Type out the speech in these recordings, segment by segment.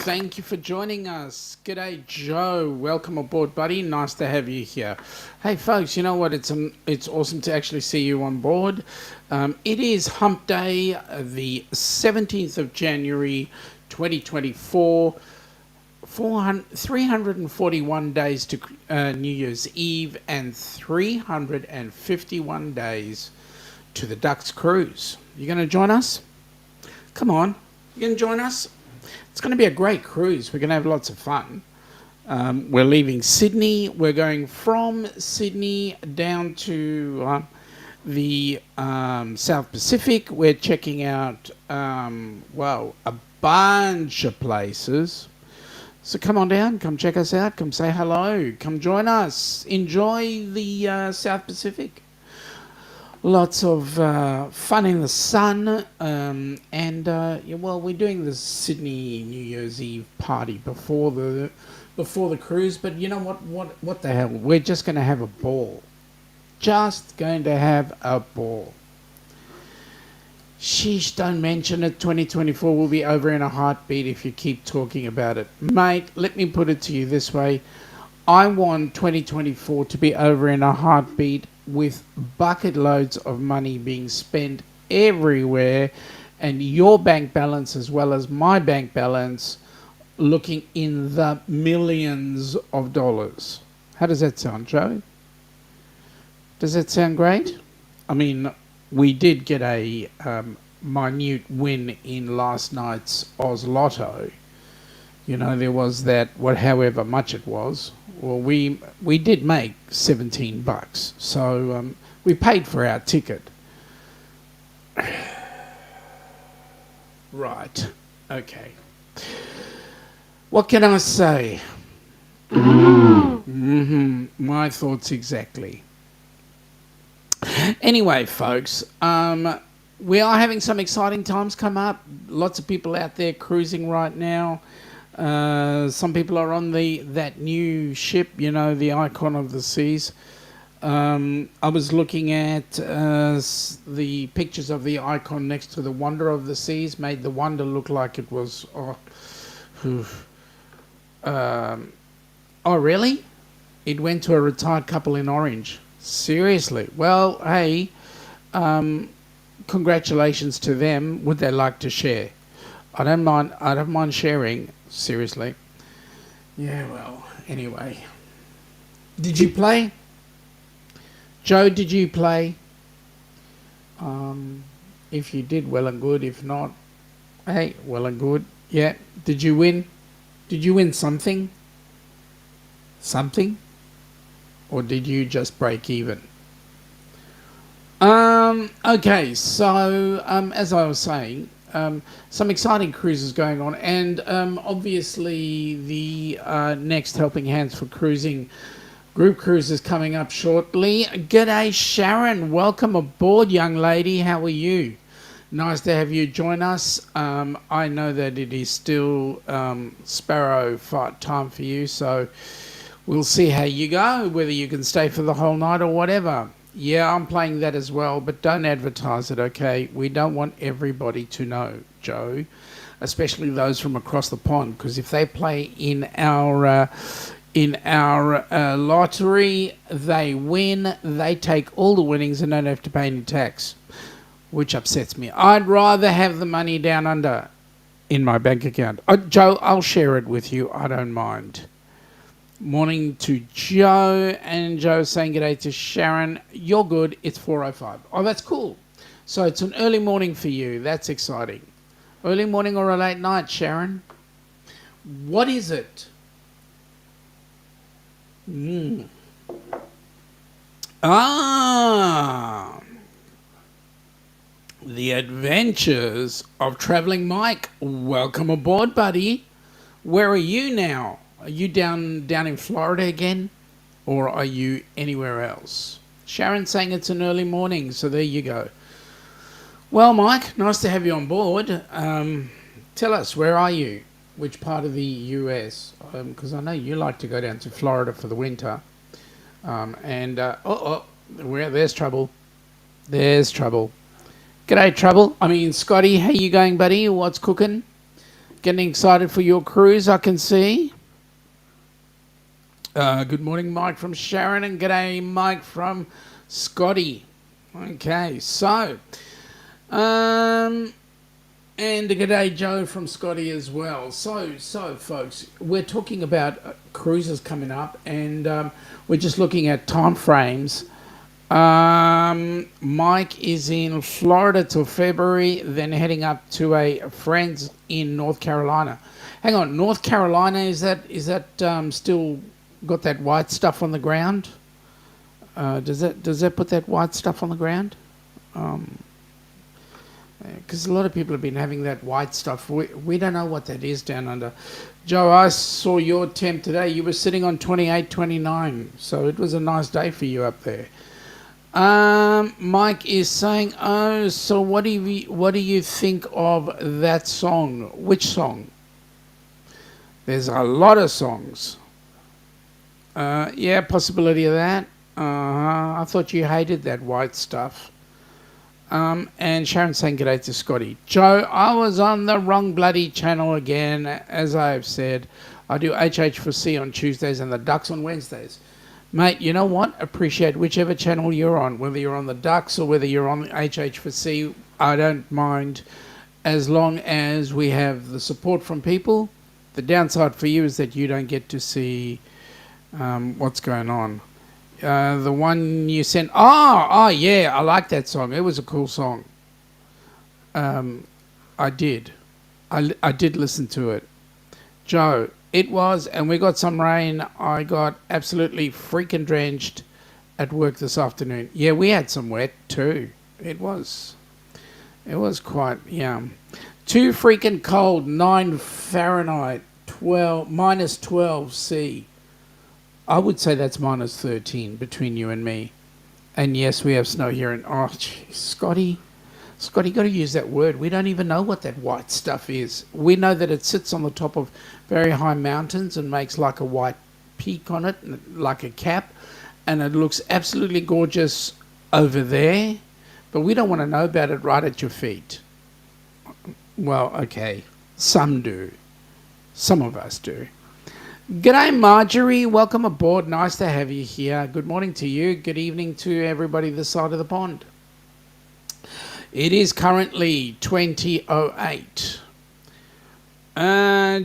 Thank you for joining us. G'day, Joe. Welcome aboard, buddy. Nice to have you here. Hey, folks, you know what? It's awesome to actually see you on board. It is Hump Day, the 17th of January, 2024. 341 days to New Year's Eve and 351 days to the Ducks Cruise. You going to join us? Come on. You going to join us? It's going to be a great cruise. We're going to have lots of fun. We're leaving Sydney. We're going from Sydney down to the South Pacific. We're checking out, a bunch of places. So come on down, come check us out, come say hello, come join us. Enjoy the South Pacific. Lots of fun in the sun, we're doing the Sydney New Year's Eve party before the cruise. But you know what the hell? We're just going to have a ball. Just going to have a ball. Sheesh, don't mention it. 2024 will be over in a heartbeat if you keep talking about it. Mate, let me put it to you this way. I want 2024 to be over in a heartbeat with bucket loads of money being spent everywhere and your bank balance as well as my bank balance looking in the millions of dollars. How does that sound, Joe? Does that sound great? I mean, we did get a minute win in last night's Oz Lotto. You know, there was that, however much it was. Well, we did make $17, so we paid for our ticket. Right, okay. What can I say? My thoughts exactly. Anyway, folks, we are having some exciting times come up. Lots of people out there cruising right now. Some people are on that new ship, you know, the Icon of the Seas. I was looking at the pictures of the Icon next to the Wonder of the Seas, made the Wonder look like it was... oh, really? It went to a retired couple in orange. Seriously? Well, hey, congratulations to them. Would they like to share? I don't mind sharing. Seriously. Yeah, well, anyway. Did you play? Joe, did you play? If you did, well and good. If not, hey, well and good. Yeah. Did you win? Did you win something? Something? Or did you just break even? Okay, so as I was saying, some exciting cruises going on, and obviously the next Helping Hands for Cruising group cruise is coming up shortly. G'day, Sharon. Welcome aboard, young lady. How are you? Nice to have you join us. I know that it is still sparrow fight time for you, so we'll see how you go, whether you can stay for the whole night or whatever. Yeah, I'm playing that as well, but don't advertise it, okay? We don't want everybody to know, Joe, especially those from across the pond, because if they play in our lottery, they win, they take all the winnings and don't have to pay any tax, which upsets me. I'd rather have the money down under in my bank account. Joe, I'll share it with you. I don't mind. Morning to Joe, and Joe saying g'day to Sharon. You're good. It's 4:05. Oh, that's cool. So it's an early morning for you. That's exciting. Early morning or a late night, Sharon? What is it? The Adventures of Traveling Mike. Welcome aboard, buddy. Where are you now? Are you down in Florida again? Or are you anywhere else? Sharon's saying it's an early morning, so there you go. Well, Mike, nice to have you on board. Tell us, where are you? Which part of the U.S.? Because I know you like to go down to Florida for the winter. There's trouble. There's trouble. G'day, Trouble. Scotty, how you going, buddy? What's cooking? Getting excited for your cruise, I can see. Good morning, Mike from Sharon, and g'day, Mike from Scotty. Okay, so, and g'day, Joe from Scotty as well. So, folks, we're talking about cruises coming up, and we're just looking at time frames. Mike is in Florida till February, then heading up to a friend's in North Carolina. Hang on, North Carolina, is that still got that white stuff on the ground? Does that put that white stuff on the ground? Because a lot of people have been having that white stuff. We don't know what that is down under. Joe, I saw your temp today. You were sitting on 28, 29. So it was a nice day for you up there. Mike is saying, oh, so what do you think of that song? Which song? There's a lot of songs. Yeah, possibility of that. I thought you hated that white stuff. And Sharon saying g'day to Scotty. Joe, I was on the wrong bloody channel again. As I have said, I do HH for C on Tuesdays and the Ducks on Wednesdays. Mate, you know what? Appreciate whichever channel you're on, whether you're on the Ducks or whether you're on HH for C. I don't mind as long as we have the support from people. The downside for you is that you don't get to see what's going on. The one you sent, oh yeah, I like that song. It was a cool song. I did listen to it. Joe, it was, and we got some rain. I got absolutely freaking drenched at work this afternoon. Yeah, we had some wet too. It was quite, yeah. Too freaking cold, 9 Fahrenheit, minus 12 C. I would say that's minus 13 between you and me. And yes, we have snow here. And oh, geez, Scotty, got to use that word. We don't even know what that white stuff is. We know that it sits on the top of very high mountains and makes like a white peak on it, like a cap. And it looks absolutely gorgeous over there. But we don't want to know about it right at your feet. Well, okay. Some do. Some of us do. G'day, Marjorie. Welcome aboard. Nice to have you here. Good morning to you. Good evening to everybody this side of the pond. It is currently 20:08.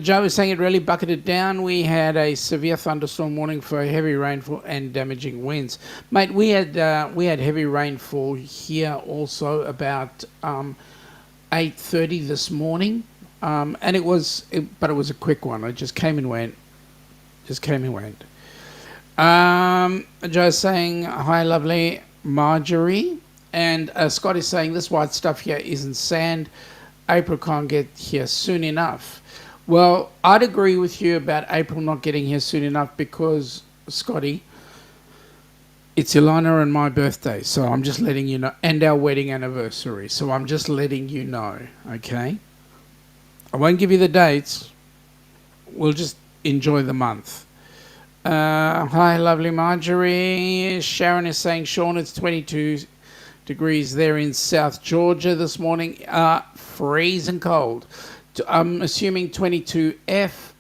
Joe is saying it really bucketed down. We had a severe thunderstorm warning for heavy rainfall and damaging winds. Mate, we had heavy rainfall here also about 8:30 this morning. And it was a quick one. It just came and went. Joe's saying, hi, lovely Marjorie. And Scott is saying, this white stuff here isn't sand. April can't get here soon enough. Well, I'd agree with you about April not getting here soon enough because, Scotty, it's Ilana and my birthday. So I'm just letting you know. And our wedding anniversary. So I'm just letting you know, okay? I won't give you the dates. We'll just enjoy the month. Hi, lovely Marjorie. Sharon is saying, Sean, it's 22 degrees there in South Georgia this morning. Freezing cold. I'm assuming 22F.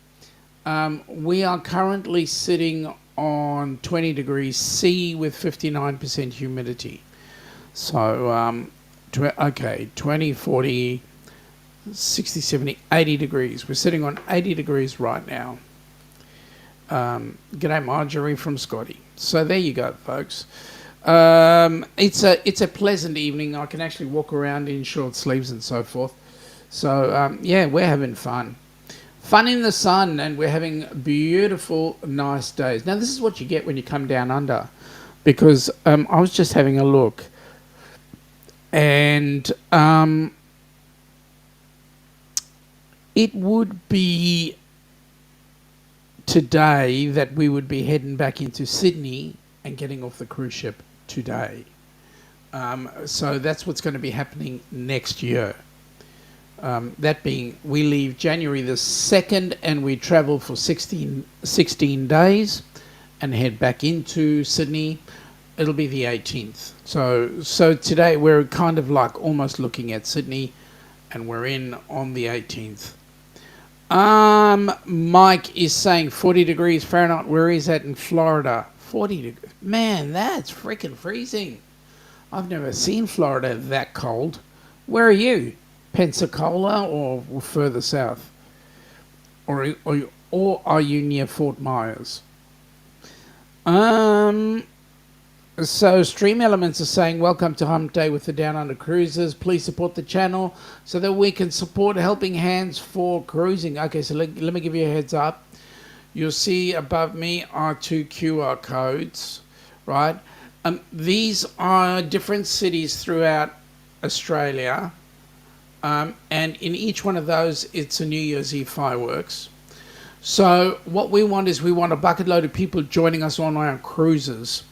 We are currently sitting on 20 degrees C with 59% humidity. So, 20, 40... 60, 70, 80 degrees. We're sitting on 80 degrees right now. G'day, Marjorie from Scotty. So there you go, folks. It's a pleasant evening. I can actually walk around in short sleeves and so forth. So, yeah, we're having fun. Fun in the sun, and we're having beautiful, nice days. Now, this is what you get when you come down under. Because I was just having a look. And it would be today that we would be heading back into Sydney and getting off the cruise ship today. So that's what's going to be happening next year. That being, we leave January the 2nd and we travel for 16 days and head back into Sydney. It'll be the 18th. So today we're kind of like almost looking at Sydney and we're in on the 18th. Mike is saying 40 degrees Fahrenheit. Where is that in Florida? 40 degrees. Man, that's freaking freezing. I've never seen Florida that cold. Where are you? Pensacola or further south? Or are you near Fort Myers? So Stream Elements are saying, welcome to Hump Day with the Downunder Cruisers. Please support the channel so that we can support Helping Hands for Cruising. Okay, so let me give you a heads up. You'll see above me are 2 QR codes, right? These are different cities throughout Australia. And in each one of those, it's a New Year's Eve fireworks. So what we want is we want a bucket load of people joining us on our cruises.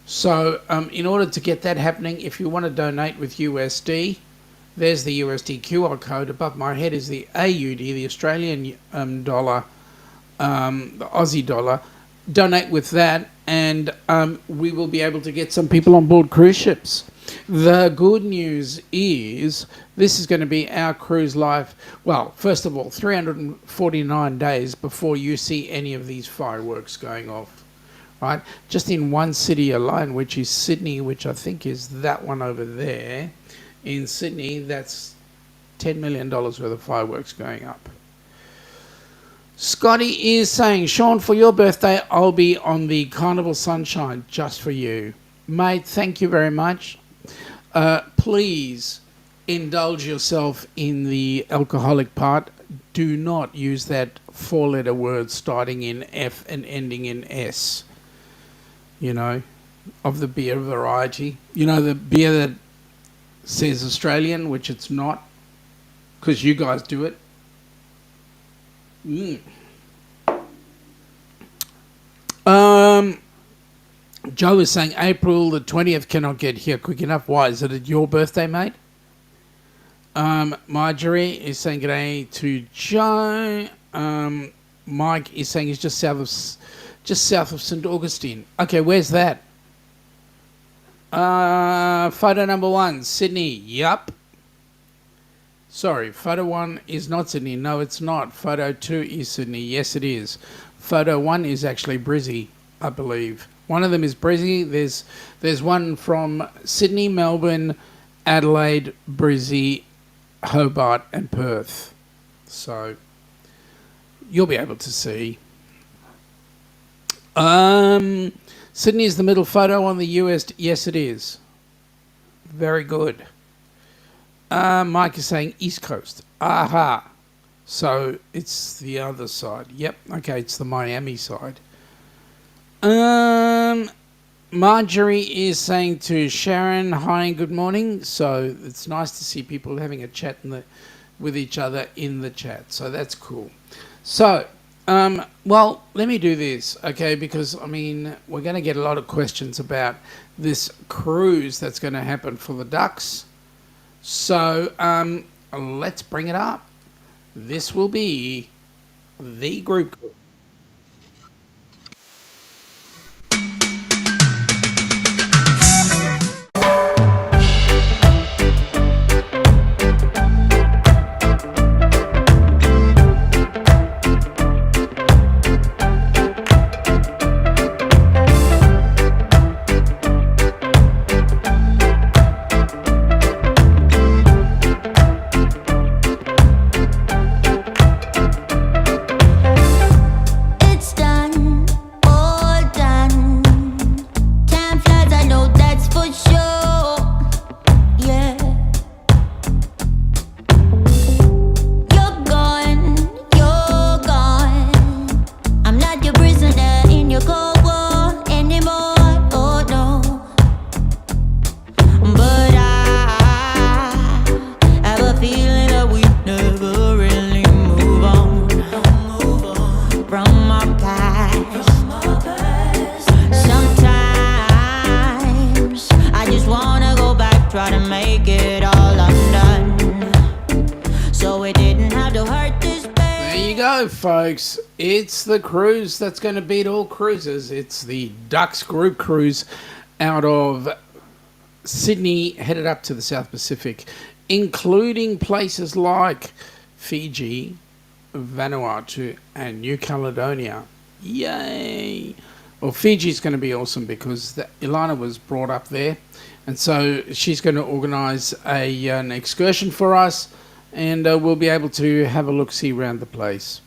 So in order to get that happening, if you want to donate with USD, there's the USD QR code. Above my head is the AUD, the Australian dollar, the Aussie dollar. Donate with that, and we will be able to get some people on board cruise ships. The good news is this is going to be our cruise life. Well, first of all, 349 days before you see any of these fireworks going off. Right, just in one city alone, which is Sydney, which I think is that one over there. In Sydney, that's $10 million worth of fireworks going up. Scotty is saying, Sean, for your birthday, I'll be on the Carnival Sunshine just for you. Mate, thank you very much. Please indulge yourself in the alcoholic part. Do not use that 4-letter word starting in F and ending in S. You know, of the beer variety. You know, the beer that says Australian, which it's not, because you guys do it. Joe is saying April the 20th cannot get here quick enough. Why? Is it your birthday, mate? Marjorie is saying g'day to Joe. Mike is saying he's just south of St. Augustine. Okay, where's that? Photo number 1, Sydney. Yup. Sorry, photo 1 is not Sydney. No, it's not. Photo 2 is Sydney. Yes, it is. Photo 1 is actually Brizzy, I believe. One of them is Brizzy. There's one from Sydney, Melbourne, Adelaide, Brizzy, Hobart, and Perth. So you'll be able to see. Sydney is the middle photo on the US. Yes, it is. Very good. Mike is saying East Coast. Aha. So it's the other side. Yep. Okay, it's the Miami side. Marjorie is saying to Sharon, hi and good morning. So it's nice to see people having a chat with each other in the chat. So that's cool. So, well, let me do this, okay, because, I mean, we're going to get a lot of questions about this cruise that's going to happen for the Ducks. So, let's bring it up. This will be the group. Folks, it's the cruise that's going to beat all cruises. It's the Ducks group cruise out of Sydney, headed up to the South Pacific, including places like Fiji, Vanuatu, and New Caledonia. Yay! Well, Fiji's going to be awesome because Ilana was brought up there, and so she's going to organise an excursion for us, and we'll be able to have a look-see around the place.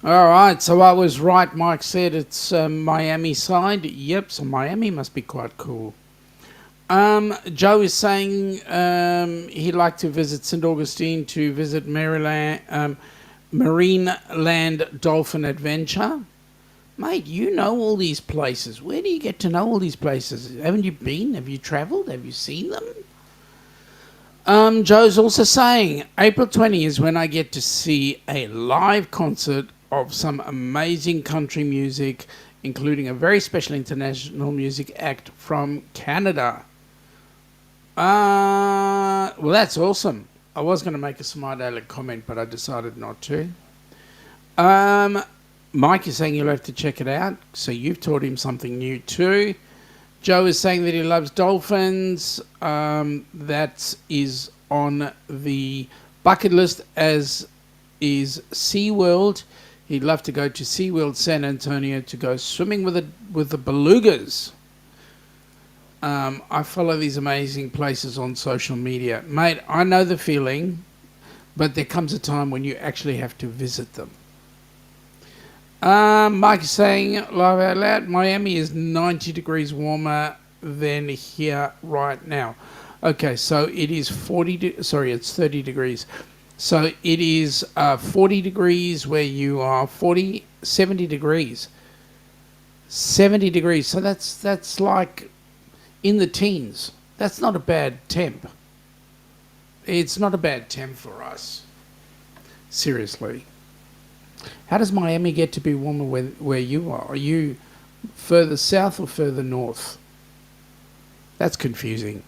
All right, so I was right. Mike said it's Miami side. Yep, so Miami must be quite cool. Joe is saying he'd like to visit St. Augustine to visit Marine Land Dolphin Adventure. Mate, you know all these places. Where do you get to know all these places? Haven't you been? Have you travelled? Have you seen them? Joe's also saying April 20 is when I get to see a live concert of some amazing country music, including a very special international music act from Canada. Well, that's awesome. I was going to make a smart aleck comment, but I decided not to. Mike is saying you'll have to check it out, so you've taught him something new too. Joe is saying that he loves dolphins. That is on the bucket list, as is SeaWorld. He'd love to go to SeaWorld San Antonio to go swimming with the belugas. I follow these amazing places on social media. Mate, I know the feeling, but there comes a time when you actually have to visit them. Mike is saying, live out loud, Miami is 90 degrees warmer than here right now. Okay, so it is it's 30 degrees. So it is 40 degrees where you are, 70 degrees. 70 degrees, so that's like in the teens. That's not a bad temp. It's not a bad temp for us. Seriously. How does Miami get to be warmer where you are? Are you further south or further north? That's confusing.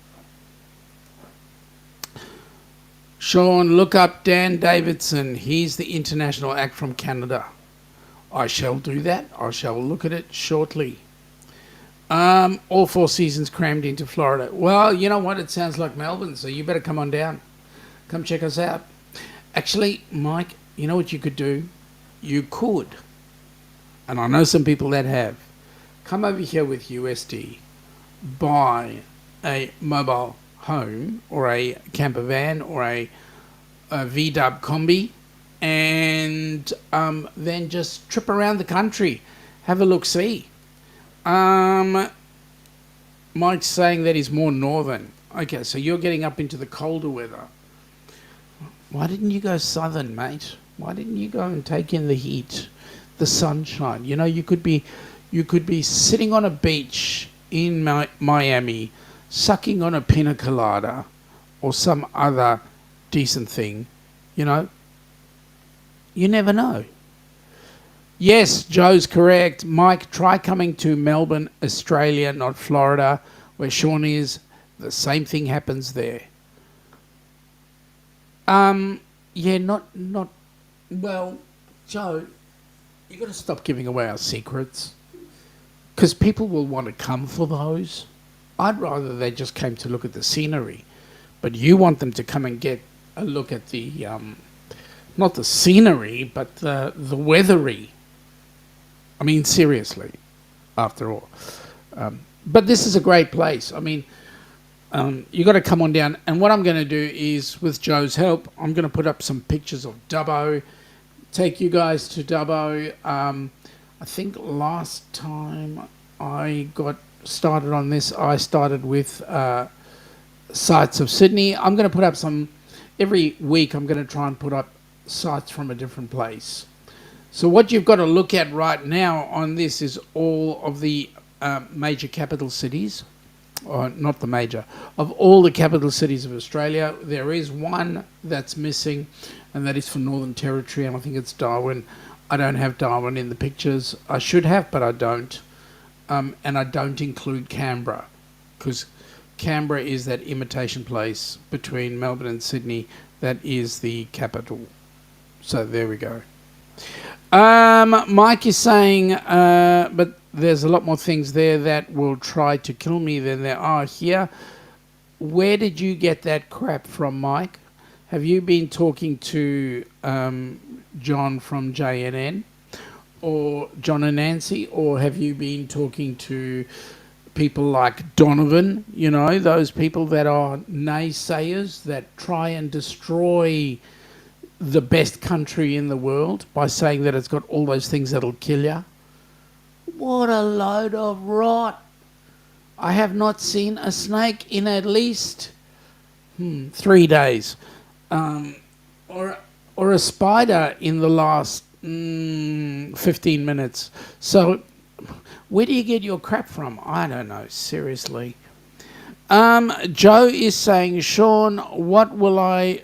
Sean, look up Dan Davidson. He's the international act from Canada. I shall do that. I shall look at it shortly. All 4 seasons crammed into Florida. Well, you know what? It sounds like Melbourne, so you better come on down. Come check us out. Actually, Mike, you know what you could do? You could, and I know some people that have, come over here with USD, buy a mobile home or a camper van or a VW combi, and then just trip around the country, have a look-see. Mike's saying that he's more northern. Okay, so you're getting up into the colder weather. Why didn't you go southern, mate? Why didn't you go and take in the heat, the sunshine? You know, you could be sitting on a beach in Miami, sucking on a pina colada or some other decent thing. You know, you never know. Yes, Joe's correct. Mike, try coming to Melbourne, Australia, not Florida, where Sean is. The same thing happens there. Yeah, not. Well, Joe, you got to stop giving away our secrets, because people will want to come for those. I'd rather they just came to look at the scenery, but you want them to come and get a look at the, not the scenery, but the weathery. I mean, seriously, after all. But this is a great place. I mean, you got to come on down. And what I'm going to do is, with Joe's help, I'm going to put up some pictures of Dubbo, take you guys to Dubbo. I think last time I got started on this, I started with sites of Sydney. I'm going to put up some, every week I'm going to try and put up sites from a different place. So what you've got to look at right now on this is all of the major capital cities, or not the major, of all the capital cities of Australia. There is one that's missing, and that is for Northern Territory, and I think it's Darwin. I don't have Darwin in the pictures. I should have, but I don't. And I don't include Canberra, because Canberra is that imitation place between Melbourne and Sydney that is the capital. So there we go. Mike is saying, but there's a lot more things there that will try to kill me than there are here. Where did you get that crap from, Mike? Have you been talking to John from JNN or John and Nancy, or have you been talking to people like Donovan, those people that are naysayers that try and destroy the best country in the world by saying that it's got all those things that'll kill you? What a load of rot. I have not seen a snake in at least 3 days. Or a spider in the last 15 minutes. So where do you get your crap from? I don't know, seriously. Joe is saying, Sean, what I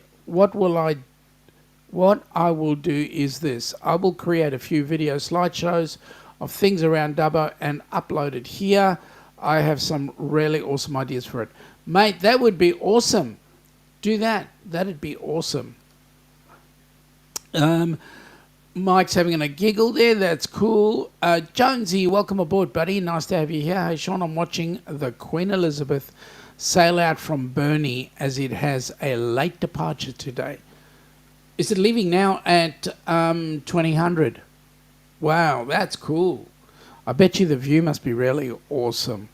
will do is this. I will create a few video slideshows of things around Dubbo and upload it here. I have some really awesome ideas for it. Mate, that would be awesome. Do that. That'd be awesome. Mike's having a giggle there. That's cool. Jonesy, welcome aboard, buddy. Nice to have you here. Hey, Sean, I'm watching the Queen Elizabeth sail out from Burnie as it has a late departure today. Is it leaving now at 2000? Wow, that's cool. I bet you the view must be really awesome.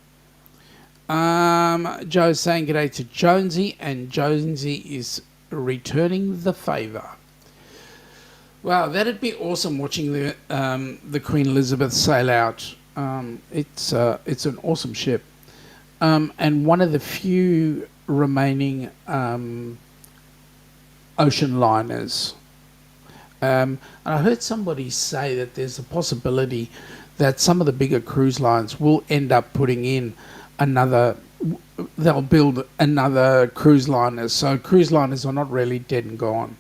Joe's saying g'day to Jonesy, and Jonesy is returning the favour. Wow, that'd be awesome watching the Queen Elizabeth sail out. It's an awesome ship, and one of the few remaining ocean liners. And I heard somebody say that there's a possibility that some of the bigger cruise lines will end up putting in they'll build another cruise liners. So cruise liners are not really dead and gone.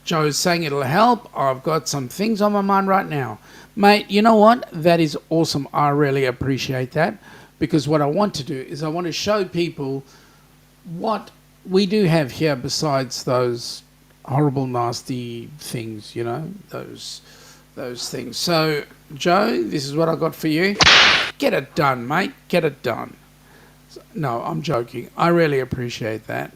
Joe's saying it'll help. I've got some things on my mind right now. Mate, you know what? That is awesome. I really appreciate that, because what I want to do is I want to show people what we do have here besides those horrible, nasty things, those things. So, Joe, this is what I got for you. Get it done, mate. Get it done. No, I'm joking. I really appreciate that.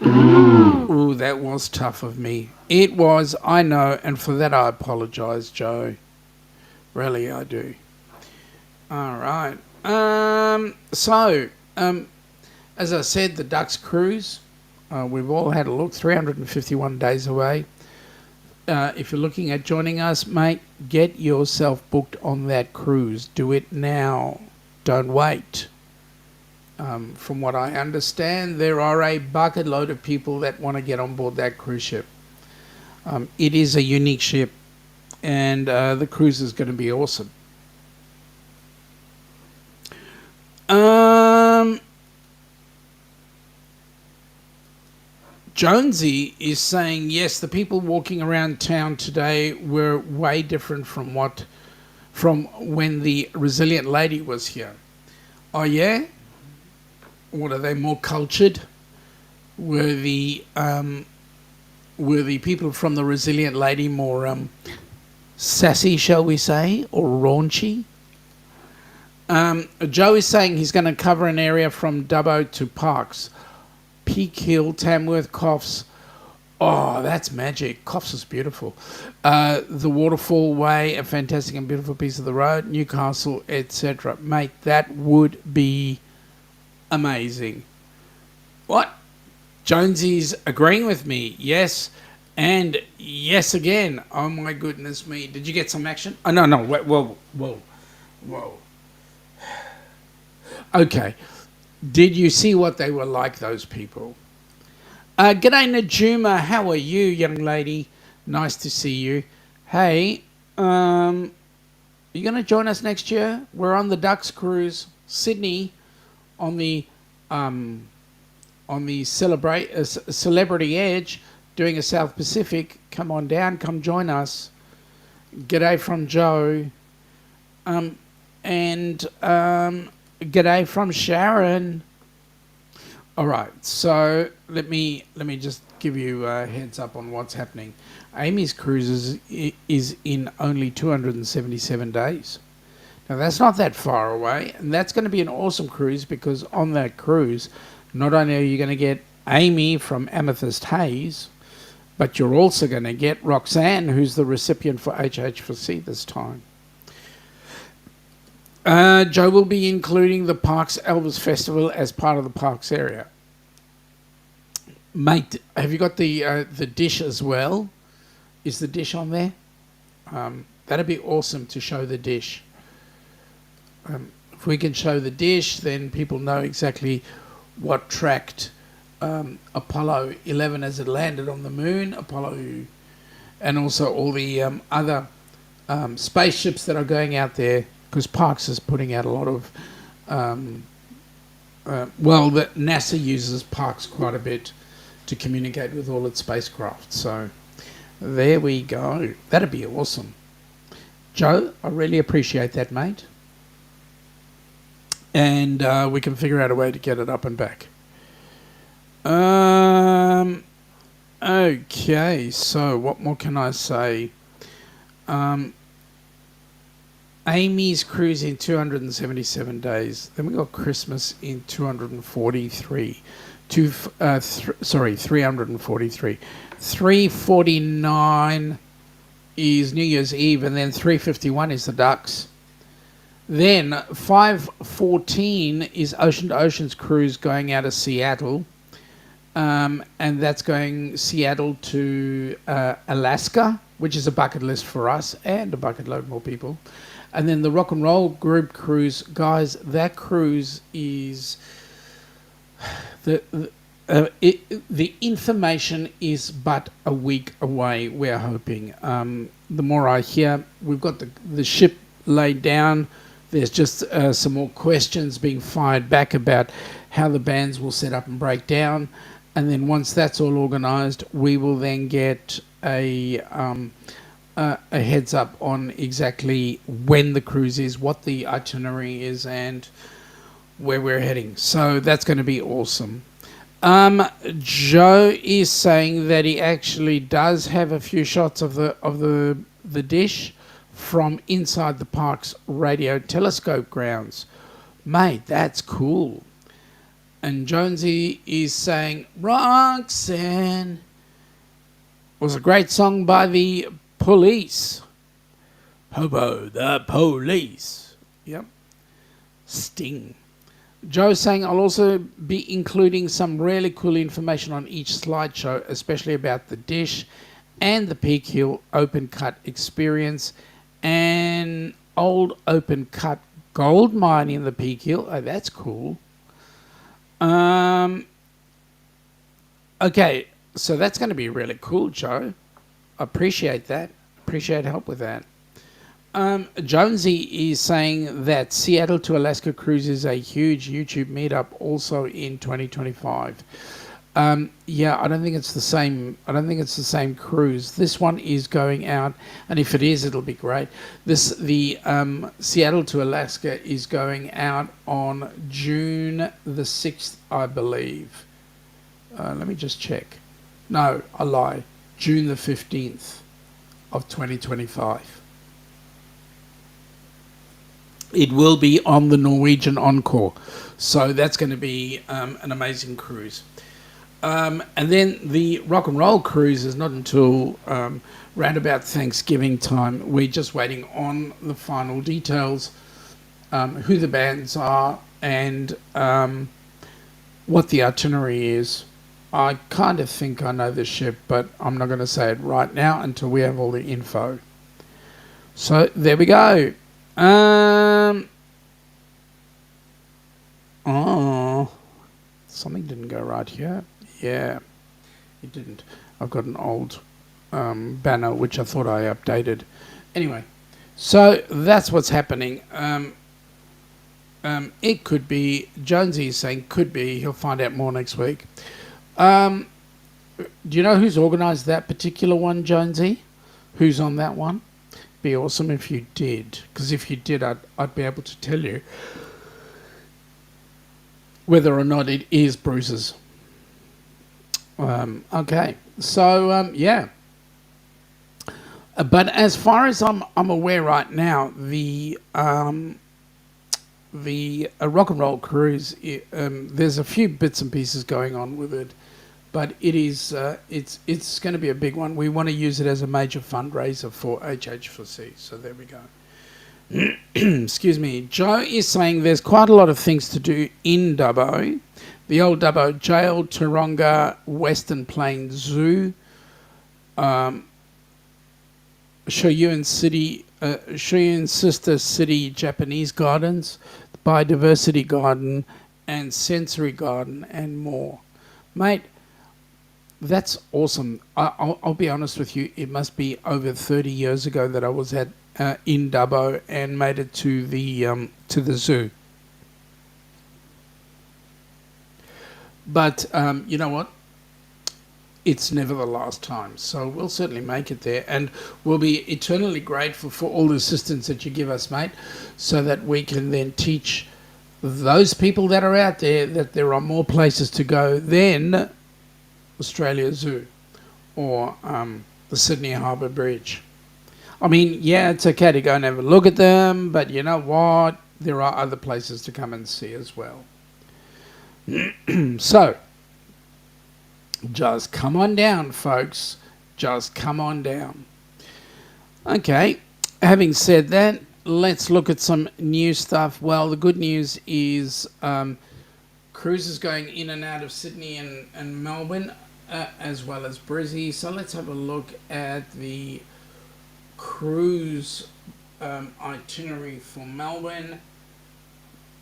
Ooh, that was tough of me. It was, I know, and for that I apologise, Joe. Really, I do. All right. As I said, the Ducks cruise, we've all had a look, 351 days away. If you're looking at joining us, mate, get yourself booked on that cruise. Do it now. Don't wait. From what I understand, there are a bucket load of people that want to get on board that cruise ship. It is a unique ship, and the cruise is going to be awesome. Jonesy is saying, yes, the people walking around town today were way different from when the Resilient Lady was here. Oh, yeah? What, are they more cultured? Were the people from the Resilient Lady more sassy, shall we say, or raunchy? Joe is saying he's going to cover an area from Dubbo to Parks. Peak Hill, Tamworth, Coffs. Oh, that's magic. Coffs is beautiful. The Waterfall Way, a fantastic and beautiful piece of the road. Newcastle, etc. Mate, that would be amazing. What? Jonesy's agreeing with me. Yes. And yes again. Oh my goodness me. Did you get some action? Oh, no. Wait, whoa. Okay. Did you see what they were like, those people? G'day, Najuma. How are you, young lady? Nice to see you. Hey, are you going to join us next year? We're on the Ducks cruise, Sydney, on the Celebrity Edge, doing a South Pacific. Come on down. Come join us. G'day from Joe. G'day from Sharon. All right, so let me just give you a heads up on what's happening. Amy's Cruises is in only 277 days. Now, that's not that far away, and that's going to be an awesome cruise, because on that cruise, not only are you going to get Amy from Amethyst Haze, but you're also going to get Roxanne, who's the recipient for HH4C this time. Joe will be including the Parks Elvis Festival as part of the Parks area. Mate, have you got the dish as well? Is the dish on there? That'd be awesome to show the dish. If we can show the dish, then people know exactly what tracked Apollo 11 as it landed on the moon, and also all the other spaceships that are going out there, because Parks is putting out a lot of... that NASA uses Parks quite a bit to communicate with all its spacecraft. So there we go. That'd be awesome. Joe, I really appreciate that, mate. And we can figure out a way to get it up and back. Okay, so what more can I say? Amy's cruise in 277 days. Then we got Christmas in 243. 343. 349 is New Year's Eve, and then 351 is the Ducks. Then 514 is Ocean to Ocean's cruise going out of Seattle, and that's going Seattle to Alaska, which is a bucket list for us and a bucket load more people. And then the Rock and Roll Group cruise, guys, that cruise is the information is but a week away, we're hoping. The more I hear, we've got the ship laid down. There's just some more questions being fired back about how the bands will set up and break down. And then once that's all organised, we will then get a heads up on exactly when the cruise is, what the itinerary is, and where we're heading. So that's going to be awesome. Joe is saying that he actually does have a few shots of the dish from inside the park's radio telescope grounds. Mate, that's cool. And Jonesy is saying, Roxanne was a great song by the Police. Hobo the Police. Yep. Sting. Joe's saying, I'll also be including some really cool information on each slideshow, especially about the dish and the Peak Hill open cut experience, and old open cut gold mine in the Peak Hill. Oh, that's cool. Okay, so that's going to be really cool, Joe. Appreciate that. Appreciate help with that. Jonesy is saying that Seattle to Alaska cruise is a huge YouTube meetup also in 2025. Yeah, I don't think it's the same. I don't think it's the same cruise. This one is going out, and if it is, it'll be great. The Seattle to Alaska is going out on June the 6th, I believe. Let me just check. No, I lie. June the 15th of 2025. It will be on the Norwegian Encore. So that's going to be an amazing cruise. And then the Rock and Roll cruise is not until round about Thanksgiving time. We're just waiting on the final details, who the bands are, and what the itinerary is. I kind of think I know the ship, but I'm not going to say it right now until we have all the info. So there we go. Oh, something didn't go right here. Yeah, it didn't. I've got an old banner which I thought I updated. Anyway, so that's what's happening. It could be, Jonesy is saying could be, he'll find out more next week. Do you know who's organised that particular one, Jonesy? Who's on that one? Be awesome if you did, because if you did, I'd be able to tell you whether or not it is Bruce's. Okay, so yeah. But as far as I'm aware right now, the the rock and roll cruise. There's a few bits and pieces going on with it, but it's going to be a big one. We want to use it as a major fundraiser for HH4C. So there we go. Excuse me. Joe is saying there's quite a lot of things to do in Dubbo. The old Dubbo Jail, Taronga, Western Plains Zoo, Shoyuan Sister City Japanese Gardens, Biodiversity Garden, and Sensory Garden, and more. Mate, that's awesome. I'll be honest with you. It must be over 30 years ago that I was in Dubbo and made it to the zoo. But you know what? It's never the last time. So we'll certainly make it there, and we'll be eternally grateful for all the assistance that you give us, mate, so that we can then teach those people that are out there that there are more places to go than Australia Zoo or the Sydney Harbour Bridge. I mean, yeah, it's okay to go and have a look at them, but you know what? There are other places to come and see as well. So, just come on down, folks. Just come on down. Okay, having said that, let's look at some new stuff. Well, the good news is cruises going in and out of Sydney and Melbourne, as well as Brizzy. So let's have a look at the cruise itinerary for Melbourne.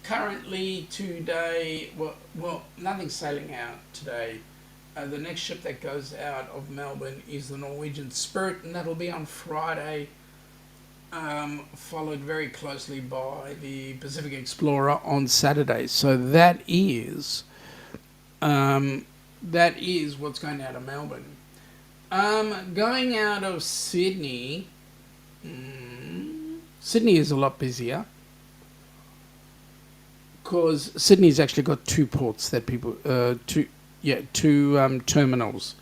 Currently today, well, nothing's sailing out today. The next ship that goes out of Melbourne is the Norwegian Spirit, and that'll be on Friday, followed very closely by the Pacific Explorer on Saturday. So that is what's going out of Melbourne. Going out of Sydney, Sydney is a lot busier, because Sydney's actually got two ports that people, two terminals.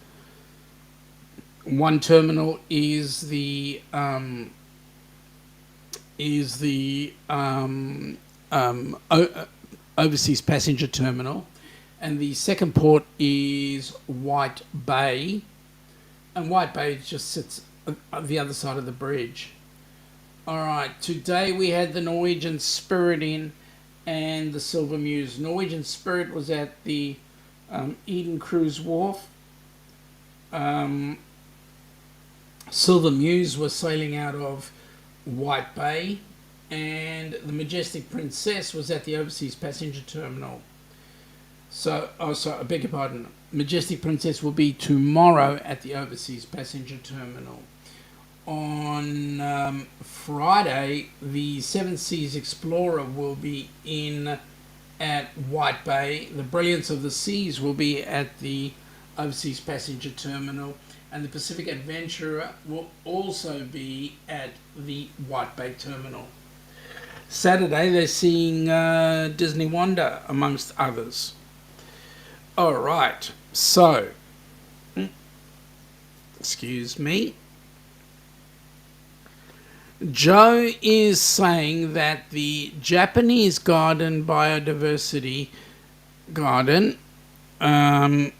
One terminal is the overseas passenger terminal, and the second port is White Bay, and White Bay just sits on the other side of the bridge. All right, today we had the Norwegian Spirit in and the Silver Muse. Norwegian Spirit was at the Eden Cruise Wharf. Silver Muse was sailing out of White Bay, and the Majestic Princess was at the Overseas Passenger Terminal. So, I beg your pardon. Majestic Princess will be tomorrow at the Overseas Passenger Terminal. On Friday, the Seven Seas Explorer will be in at White Bay. The Brilliance of the Seas will be at the Overseas Passenger Terminal, and the Pacific Adventurer will also be at the White Bay Terminal. Saturday, they're seeing Disney Wonder, amongst others. All right, so, excuse me. Joe is saying that the Japanese Garden Biodiversity Garden, Biodiversity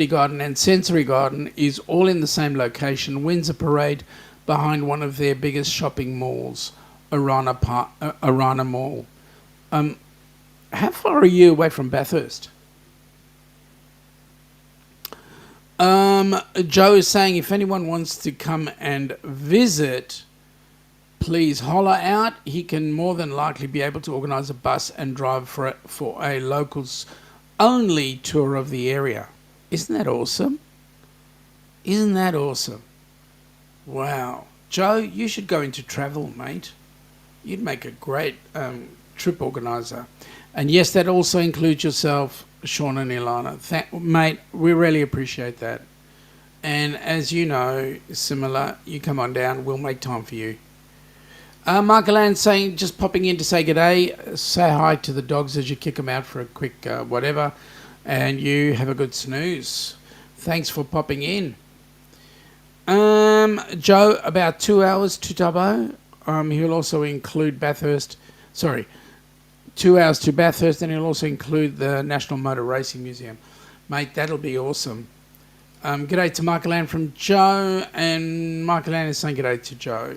Garden and Sensory Garden is all in the same location, Windsor Parade, behind one of their biggest shopping malls, Arana Mall. How far are you away from Bathurst? Joe is saying if anyone wants to come and visit, please holler out. He can more than likely be able to organise a bus and drive for a locals only tour of the area. Isn't that awesome? Isn't that awesome? Wow. Joe, you should go into travel, mate. You'd make a great trip organiser. And yes, that also includes yourself, Sean and Ilana. Mate, we really appreciate that. And as you know, similar, you come on down, we'll make time for you. Mark Alan saying, just popping in to say g'day, say hi to the dogs as you kick them out for a quick whatever, and you have a good snooze. Thanks for popping in. Joe, about 2 hours to Dubbo. He'll also include Bathurst, sorry, 2 hours to Bathurst, and it'll also include the National Motor Racing Museum. Mate, that'll be awesome. G'day to Michael Ann from Joe, and Michael Ann is saying g'day to Joe.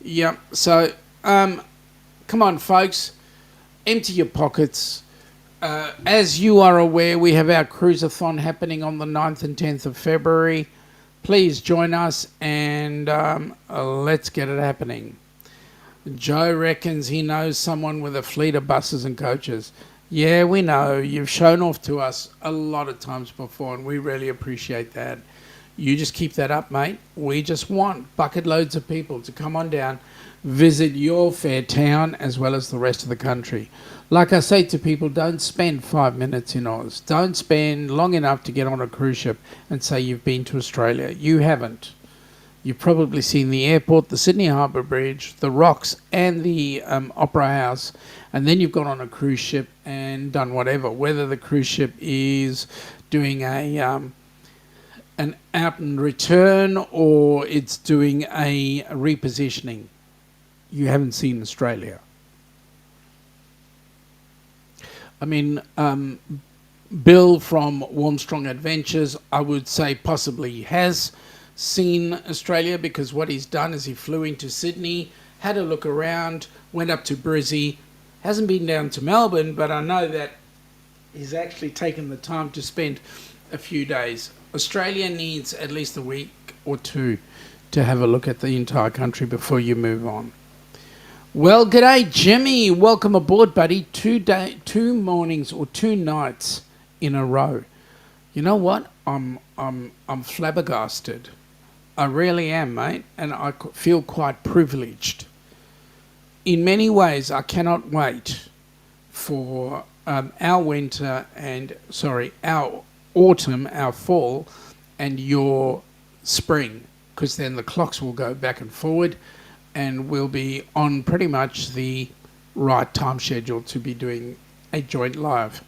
Yep, so, come on, folks, empty your pockets. As you are aware, we have our cruiseathon happening on the 9th and 10th of February. Please join us, and let's get it happening. Joe reckons he knows someone with a fleet of buses and coaches. Yeah, we know. You've shown off to us a lot of times before, and we really appreciate that. You just keep that up, mate. We just want bucket loads of people to come on down, visit your fair town as well as the rest of the country. Like I say to people, don't spend 5 minutes in Oz. Don't spend long enough to get on a cruise ship and say you've been to Australia. You haven't. You've probably seen the airport, the Sydney Harbour Bridge, the rocks, and the Opera House. And then you've gone on a cruise ship and done whatever. Whether the cruise ship is doing an out and return or it's doing a repositioning. You haven't seen Australia. I mean, Bill from Warm Strong Adventures, I would say possibly has seen Australia, because what he's done is he flew into Sydney, had a look around, went up to Brizzy, hasn't been down to Melbourne, but I know that he's actually taken the time to spend a few days. Australia needs at least a week or two to have a look at the entire country before you move on. Well, g'day, Jimmy. Welcome aboard, buddy. 2 mornings or 2 nights in a row. You know what? I'm flabbergasted. I really am, mate, and I feel quite privileged. In many ways, I cannot wait for our autumn, our fall, and your spring, because then the clocks will go back and forward, and we'll be on pretty much the right time schedule to be doing a joint live.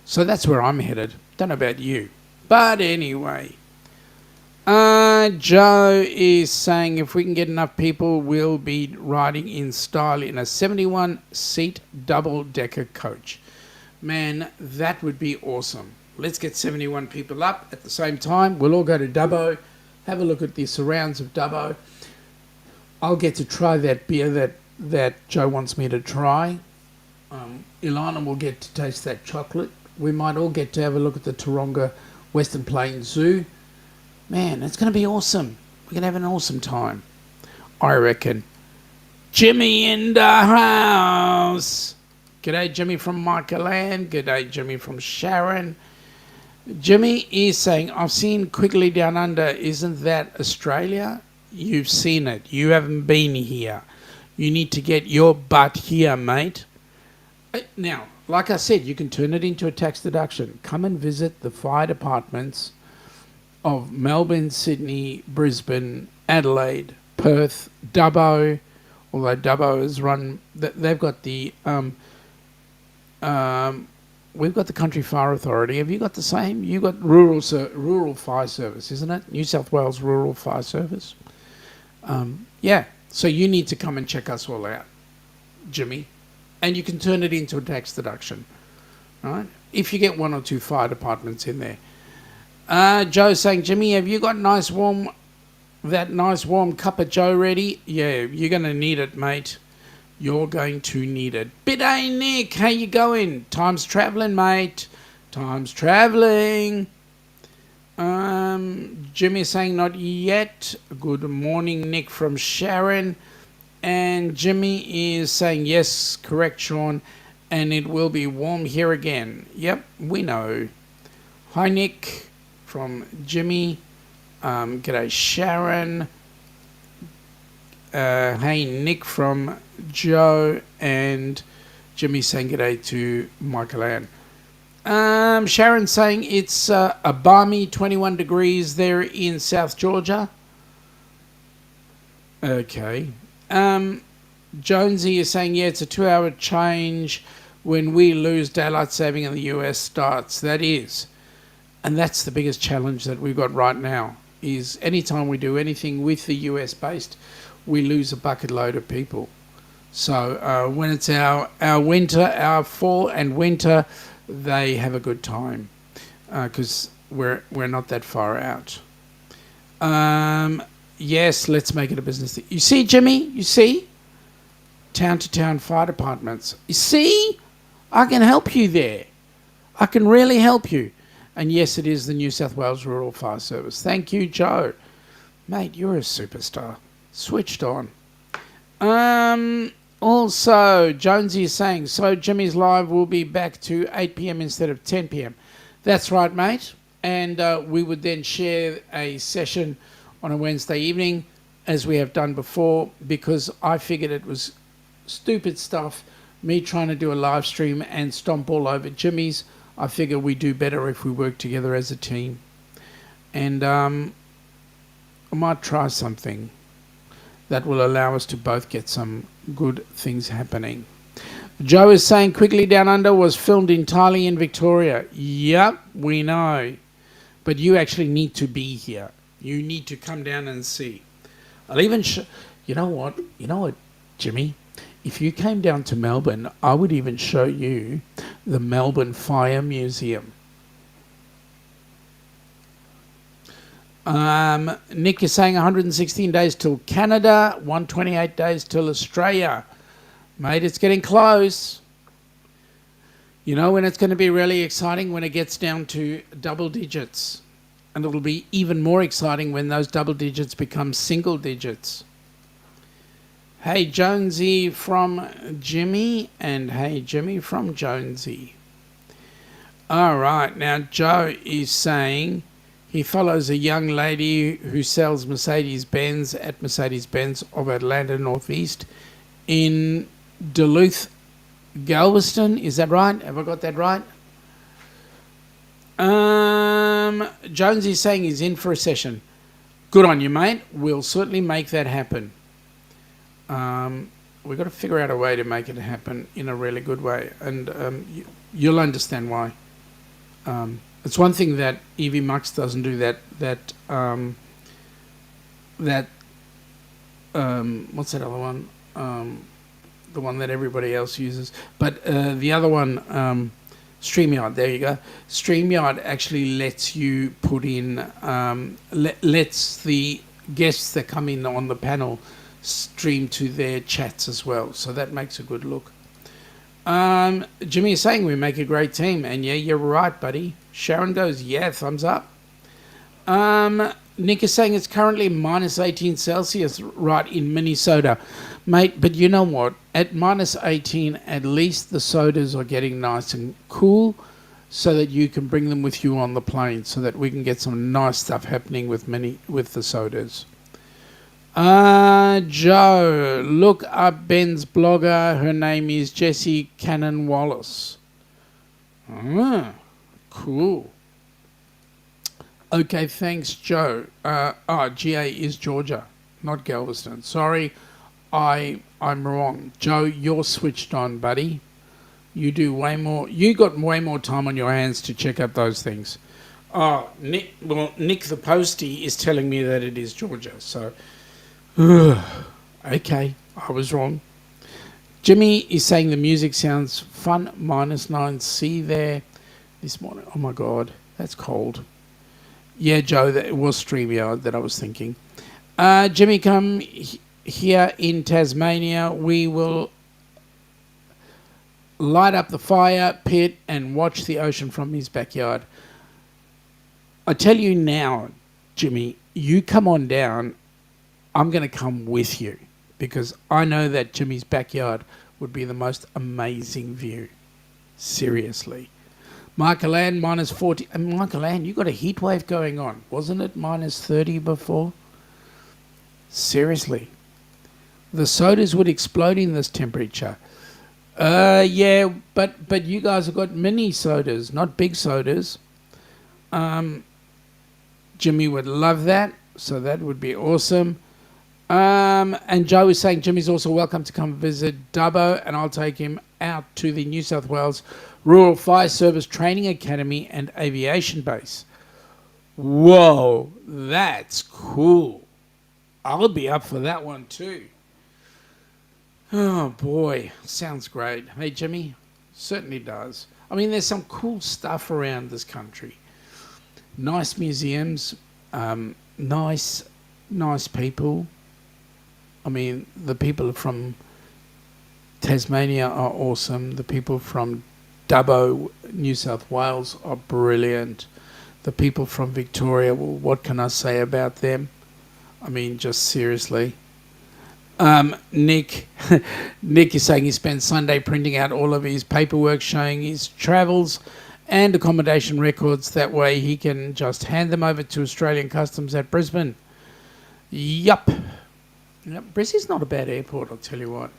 So that's where I'm headed. Don't know about you. But anyway, Joe is saying if we can get enough people, we'll be riding in style in a 71-seat double-decker coach. Man, that would be awesome. Let's get 71 people up at the same time. We'll all go to Dubbo, have a look at the surrounds of Dubbo. I'll get to try that beer that Joe wants me to try. Ilana will get to taste that chocolate. We might all get to have a look at the Taronga Western Plains Zoo. Man, it's going to be awesome. We're going to have an awesome time, I reckon. Jimmy in the house. G'day, Jimmy from Michael Ann. G'day, Jimmy from Sharon. Jimmy is saying, I've seen Quigley Down Under. Isn't that Australia? You've seen it. You haven't been here. You need to get your butt here, mate. Now, like I said, you can turn it into a tax deduction. Come and visit the fire departments of Melbourne, Sydney, Brisbane, Adelaide, Perth, Dubbo. Although Dubbo is run, they've got the we've got the Country Fire Authority. Have you got the same? You got Rural Fire Service, isn't it? New South Wales Rural Fire Service. Yeah. So you need to come and check us all out, Jimmy, and you can turn it into a tax deduction, right? If you get 1 or 2 fire departments in there. Joe's saying, Jimmy, have you got that nice warm cup of Joe ready? Yeah, you're going to need it, mate. You're going to need it. Biday Nick, how you going? Time's travelling, mate. Time's travelling. Jimmy's saying not yet. Good morning, Nick from Sharon. And Jimmy is saying, yes, correct, Sean. And it will be warm here again. Yep, we know. Hi, Nick from Jimmy. G'day, Sharon. Hey, Nick from Joe. And Jimmy saying g'day to Michael Ann. Sharon saying it's a balmy 21 degrees there in South Georgia. Okay. Jonesy is saying, yeah, it's a 2-hour change when we lose daylight saving and the U.S. starts. That is. And that's the biggest challenge that we've got right now, is anytime we do anything with the US based, we lose a bucket load of people. So when it's our winter, our fall and winter, they have a good time because we're not that far out. Yes, let's make it a business thing. You see, Jimmy? You see? Town-to-town fire departments. You see? I can help you there. I can really help you. And yes, it is the New South Wales Rural Fire Service. Thank you, Joe. Mate, you're a superstar. Switched on. Also, Jonesy is saying, so Jimmy's live will be back to 8 p.m. instead of 10 p.m. That's right, mate. And we would then share a session on a Wednesday evening, as we have done before, because I figured it was stupid stuff, me trying to do a live stream and stomp all over Jimmy's. I figure we do better if we work together as a team. And I might try something that will allow us to both get some good things happening. Joe is saying Quigley Down Under was filmed entirely in Victoria. Yep, we know. But you actually need to be here. You need to come down and see. I'll even you know what, Jimmy? If you came down to Melbourne, I would even show you the Melbourne Fire Museum. Nick is saying 116 days till Canada, 128 days till Australia. Mate, it's getting close. You know when it's going to be really exciting? When it gets down to double digits. And it'll be even more exciting when those double digits become single digits. Hey, Jonesy from Jimmy, and hey, Jimmy from Jonesy. All right, now Joe is saying he follows a young lady who sells Mercedes-Benz at Mercedes-Benz of Atlanta Northeast in Duluth, Galveston. Is that right? Have I got that right? Jones is saying he's in for a session. Good on you, mate. We'll certainly make that happen. We've got to figure out a way to make it happen in a really good way, and you'll understand why. It's one thing that Evie Mux doesn't do what's that other one? The one that everybody else uses. But the other one, StreamYard, there you go. StreamYard actually lets you put in, lets the guests that come in on the panel stream to their chats as well. So that makes a good look. Jimmy is saying we make a great team. And yeah, you're right, buddy. Sharon goes, yeah, thumbs up. Nick is saying it's currently minus 18 Celsius right in Minnesota. Mate, but you know what? At minus 18, at least the sodas are getting nice and cool so that you can bring them with you on the plane so that we can get some nice stuff happening with the sodas. Joe, look up Ben's blogger. Her name is Jessie Cannon Wallace. Cool. Okay, thanks, Joe. GA is Georgia, not Galveston. Sorry, I'm wrong. Joe, you're switched on, buddy. You do way more. You got way more time on your hands to check out those things. Nick the Postie is telling me that it is Georgia. So, okay, I was wrong. Jimmy is saying the music sounds fun. Minus 9C there this morning. Oh my God, that's cold. Yeah, Joe, it was StreamYard that I was thinking. Jimmy, come here in Tasmania. We will light up the fire pit and watch the ocean from his backyard. I tell you now, Jimmy, you come on down. I'm going to come with you because I know that Jimmy's backyard would be the most amazing view. Seriously. Michael Ann, minus 40. And Michael Ann, you got a heat wave going on. Wasn't it minus 30 before? Seriously. The sodas would explode in this temperature. Yeah, but you guys have got mini sodas, not big sodas. Jimmy would love that, so that would be awesome. And Joe is saying Jimmy's also welcome to come visit Dubbo, and I'll take him out to the New South Wales Rural Fire Service Training Academy and Aviation Base. Whoa, that's cool. I'll be up for that one too. Oh boy, sounds great. Hey Jimmy, certainly does. I mean, there's some cool stuff around this country. Nice museums, nice, nice people. I mean, the people from Tasmania are awesome. The people from Dubbo, New South Wales are brilliant. The people from Victoria, well, what can I say about them? I mean, just seriously. Nick, Nick is saying he spent Sunday printing out all of his paperwork showing his travels and accommodation records. That way he can just hand them over to Australian Customs at Brisbane. Yup. Brisbane's not a bad airport, I'll tell you what.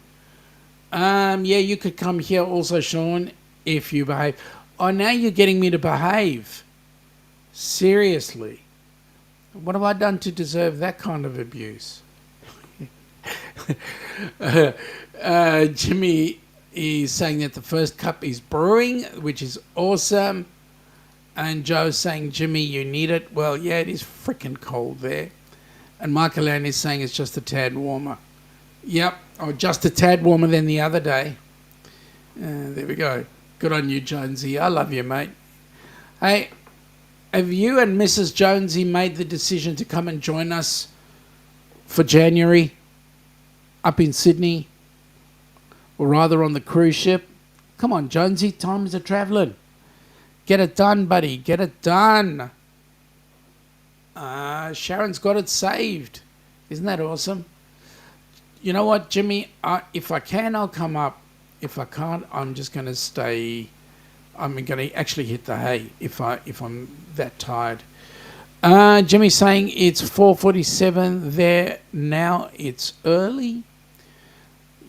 Yeah, you could come here also, Sean, if you behave. Oh, now you're getting me to behave. Seriously. What have I done to deserve that kind of abuse? Jimmy is saying that the first cup is brewing, which is awesome. And Joe's saying, Jimmy, you need it. Well, yeah, it is freaking cold there. And Michael Ann is saying it's just a tad warmer. Yep, or just a tad warmer than the other day. There we go. Good on you, Jonesy. I love you, mate. Hey, have you and Mrs. Jonesy made the decision to come and join us for January up in Sydney? Or rather on the cruise ship? Come on, Jonesy, time is a-travelling. Get it done, buddy. Get it done. Sharon's got it saved. Isn't that awesome? You know what, Jimmy? If I can, I'll come up. If I can't, I'm just going to stay. I'm going to actually hit the hay if I'm that tired. Jimmy's saying it's 4:47 there now. It's early.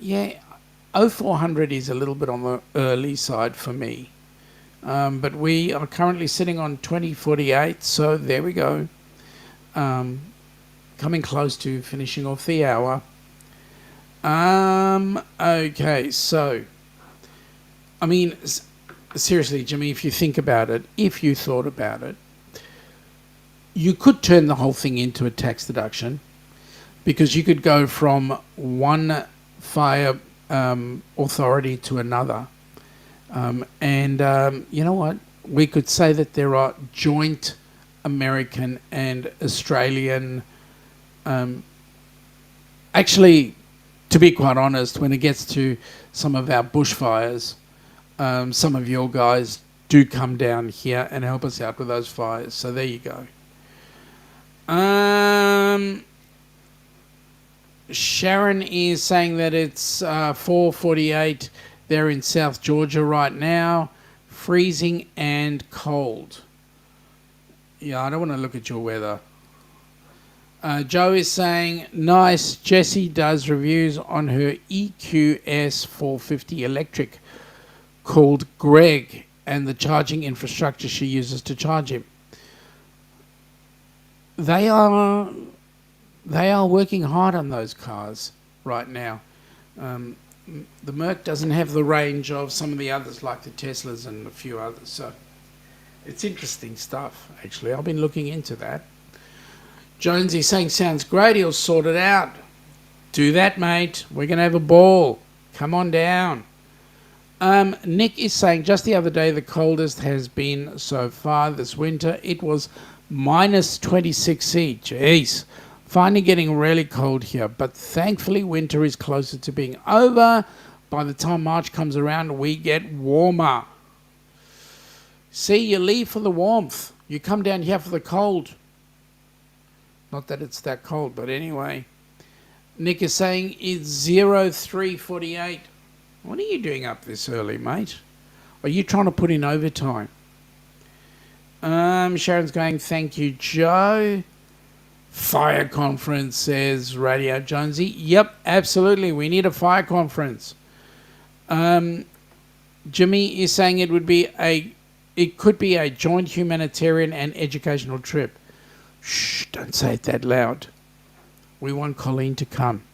Yeah, 0400 is a little bit on the early side for me. But we are currently sitting on 2048, so there we go. Coming close to finishing off the hour. Okay, so, I mean, seriously, Jimmy, if you think about it, if you thought about it, you could turn the whole thing into a tax deduction because you could go from one fire authority to another. You know what? We could say that there are joint American and Australian. Actually, to be quite honest, when it gets to some of our bushfires, some of your guys do come down here and help us out with those fires. So there you go. Sharon is saying that it's 4:48 there in South Georgia right now, freezing and cold. Yeah, I don't want to look at your weather. Joe is saying, nice, Jessie does reviews on her EQS 450 electric called Greg and the charging infrastructure she uses to charge him. They are working hard on those cars right now. The Merc doesn't have the range of some of the others like the Teslas and a few others. So it's interesting stuff, actually. I've been looking into that. Jonesy's saying, sounds great, he'll sort it out. Do that, mate. We're going to have a ball. Come on down. Nick is saying, just the other day, the coldest has been so far this winter. It was minus 26C. Jeez. Finally getting really cold here, but thankfully winter is closer to being over. By the time March comes around, we get warmer. See, you leave for the warmth. You come down here for the cold. Not that it's that cold, but anyway. Nick is saying it's 03:48. What are you doing up this early, mate? Are you trying to put in overtime? Sharon's going, thank you, Joe. Fire conference, says Radio Jonesy. Yep, absolutely. We need a fire conference. Jimmy is saying it could be a joint humanitarian and educational trip. Shh, don't say it that loud. We want Colleen to come.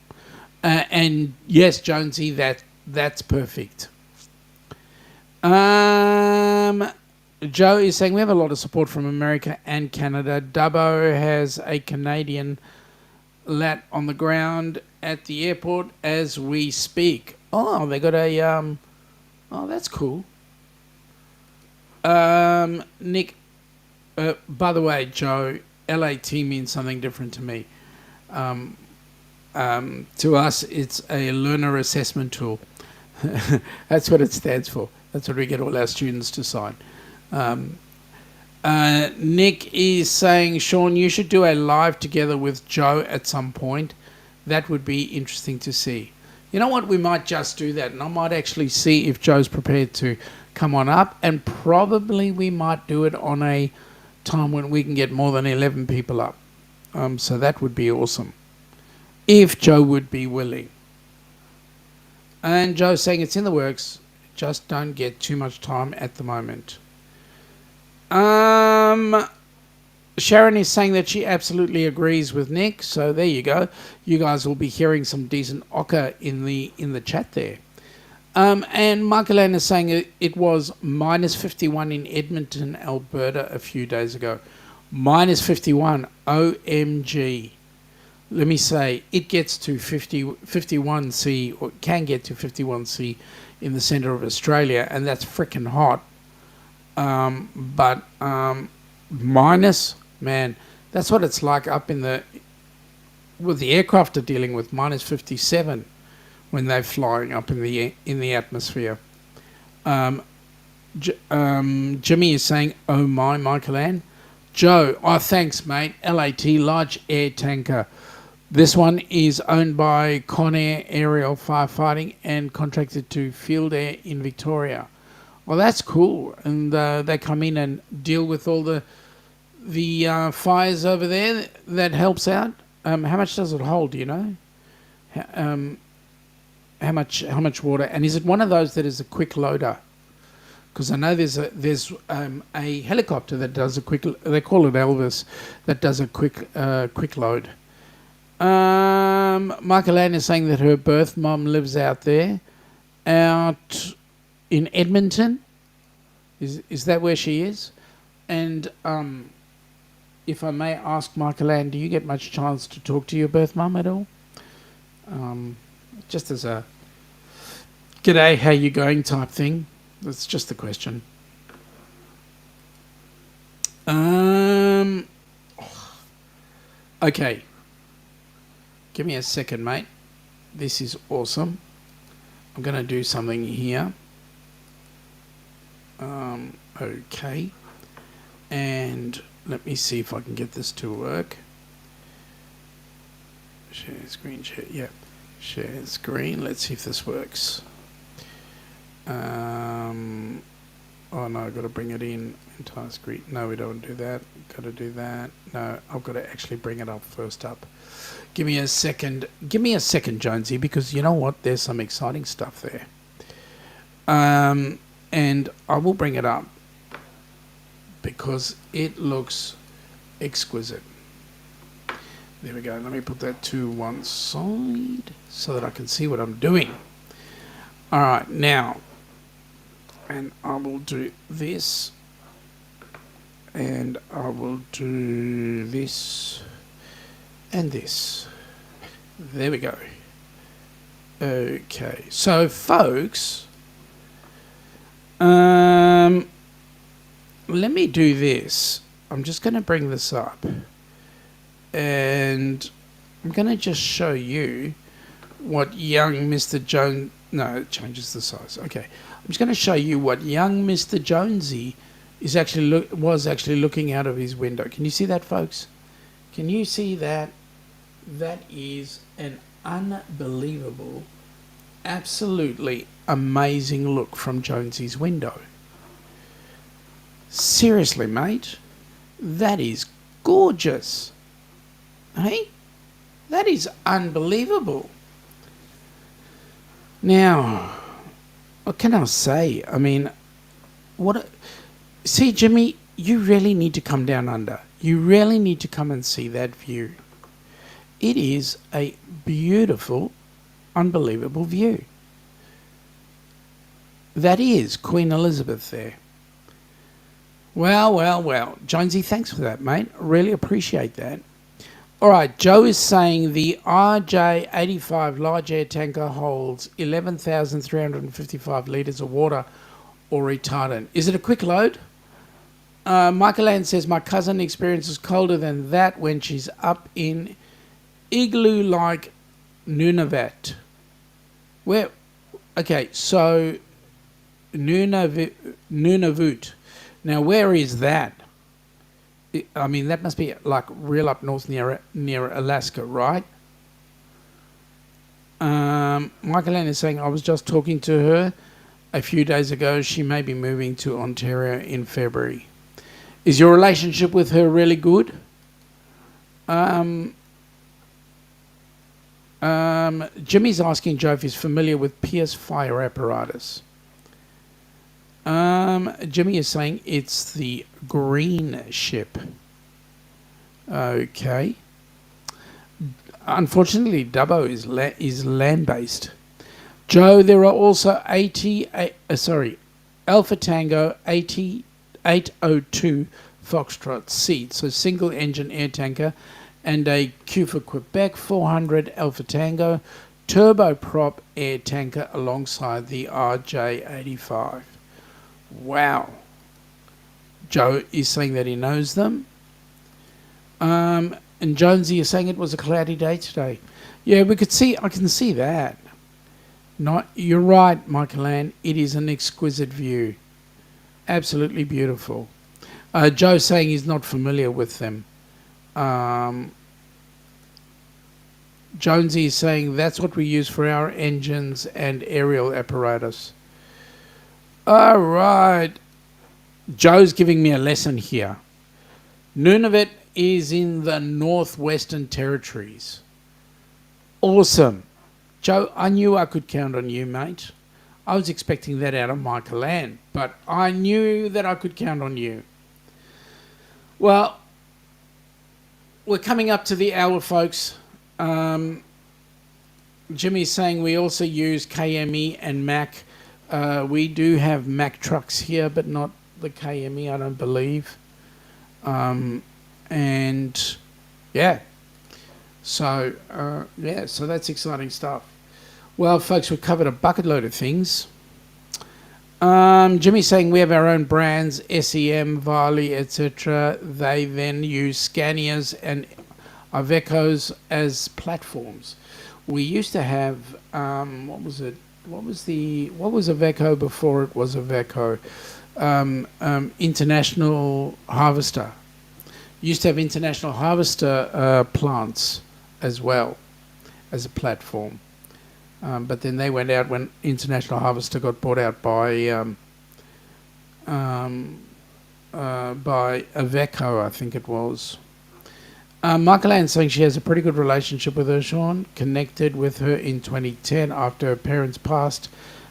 And yes, Jonesy, that's perfect. Joe is saying we have a lot of support from America and Canada. Dubbo has a Canadian lat on the ground at the airport as we speak. Oh, they got a oh, that's cool. Nick, by the way, Joe, LAT means something different to me. To us, it's a learner assessment tool. That's what it stands for. That's what we get all our students to sign. Nick is saying, Sean, you should do a live together with Joe at some point. That would be interesting to see. You know what? We might just do that, and I might actually see if Joe's prepared to come on up, and probably we might do it on a time when we can get more than 11 people up. So that would be awesome, if Joe would be willing. And Joe's saying it's in the works, just don't get too much time at the moment. Sharon is saying that she absolutely agrees with Nick, so there you go. You guys will be hearing some decent ochre in the chat there. And Michael is saying it was minus 51 in Edmonton, Alberta a few days ago. Minus 51, OMG. Let me say, it gets to 51C, or can get to 51C in the centre of Australia, and that's freaking hot. But minus, man, that's what it's like up in the aircraft are dealing with, minus 57 when they're flying up in the atmosphere. Jimmy is saying, oh my, Michael Ann. Joe, oh thanks mate, LAT, large air tanker. This one is owned by Conair Aerial Firefighting and contracted to Field Air in Victoria. Well, that's cool. And they come in and deal with all the fires over there. That helps out. How much does it hold, do you know? How much water? And is it one of those that is a quick loader? Because I know there's a helicopter that does a quick. They call it Elvis, that does a quick load. Michael Ann is saying that her birth mum lives out there, out in Edmonton. Is that where she is? And if I may ask, Michael Ann, do you get much chance to talk to your birth mum at all? Just as a g'day, how you going type thing. That's just the question. Okay. Give me a second, mate. This is awesome. I'm going to do something here. Okay. And let me see if I can get this to work. Share screen, share. Yeah. Share screen. Let's see if this works. Oh no, I've got to bring it in. Entire screen. No, we don't do that. Got to do that. No, I've got to actually bring it up first up. Give me a second. Give me a second, Jonesy, because you know what? There's some exciting stuff there. And I will bring it up because it looks exquisite. There we go. Let me put that to one side so that I can see what I'm doing. All right, now, and I will do this, and I will do this, and this. There we go. Okay, so folks, let me do this. I'm just going to bring this up, and I'm going to just show you what young Mr. Jones... No, it changes the size. Okay, I'm just going to show you what young Mr. Jonesy is was actually looking out of his window. Can you see that, folks? Can you see that? That is an unbelievable, absolutely amazing look from Jonesy's window. Seriously, mate, that is gorgeous. Hey, that is unbelievable. Now, what can I say? I mean, see, Jimmy, you really need to come down under. You really need to come and see that view. It is a beautiful, unbelievable view. That is Queen Elizabeth there. Well. Jonesy, thanks for that, mate. Really appreciate that. All right, Joe is saying the RJ85 large air tanker holds 11,355 litres of water or retardant. Is it a quick load? Michael Ann says, my cousin experiences colder than that when she's up in igloo-like Nunavut. Where? Okay, so Nunavut. Now, where is that? I mean, that must be like real up north near Alaska, right? Michael Ann is saying, I was just talking to her a few days ago. She may be moving to Ontario in February. Is your relationship with her really good? Jimmy's asking Joe if he's familiar with Pierce fire apparatus. Jimmy is saying it's the green ship. Okay. Unfortunately, Dubbo is land-based. Joe, there are also Alpha Tango 802 Foxtrot seats, so single-engine air tanker, and a Q for Quebec 400 Alpha Tango turboprop air tanker alongside the RJ85. Wow. Joe is saying that he knows them. And Jonesy is saying it was a cloudy day today. Yeah, I can see that. You're right, Michael Ann. It is an exquisite view. Absolutely beautiful. Joe's saying he's not familiar with them. Jonesy is saying that's what we use for our engines and aerial apparatus. All right. Joe's giving me a lesson here. Nunavut is in the Northwestern Territories. Awesome. Joe, I knew I could count on you, mate. I was expecting that out of Michael Ann, but I knew that I could count on you. Well, we're coming up to the hour, folks. Jimmy's saying we also use KME and Mack. We do have Mack trucks here, but not the KME, I don't believe. And yeah, so that's exciting stuff. Well, folks, we've covered a bucket load of things. Jimmy's saying we have our own brands, SEM, Varley, etc. They then use Scanias and Ivecos as platforms. We used to have what was Iveco before it was Iveco? International Harvester. Used to have International Harvester plants as well as a platform. But then they went out when International Harvester got bought out by Iveco, I think it was. Michael Ann saying she has a pretty good relationship with her, Sean. Connected with her in 2010 after her parents passed.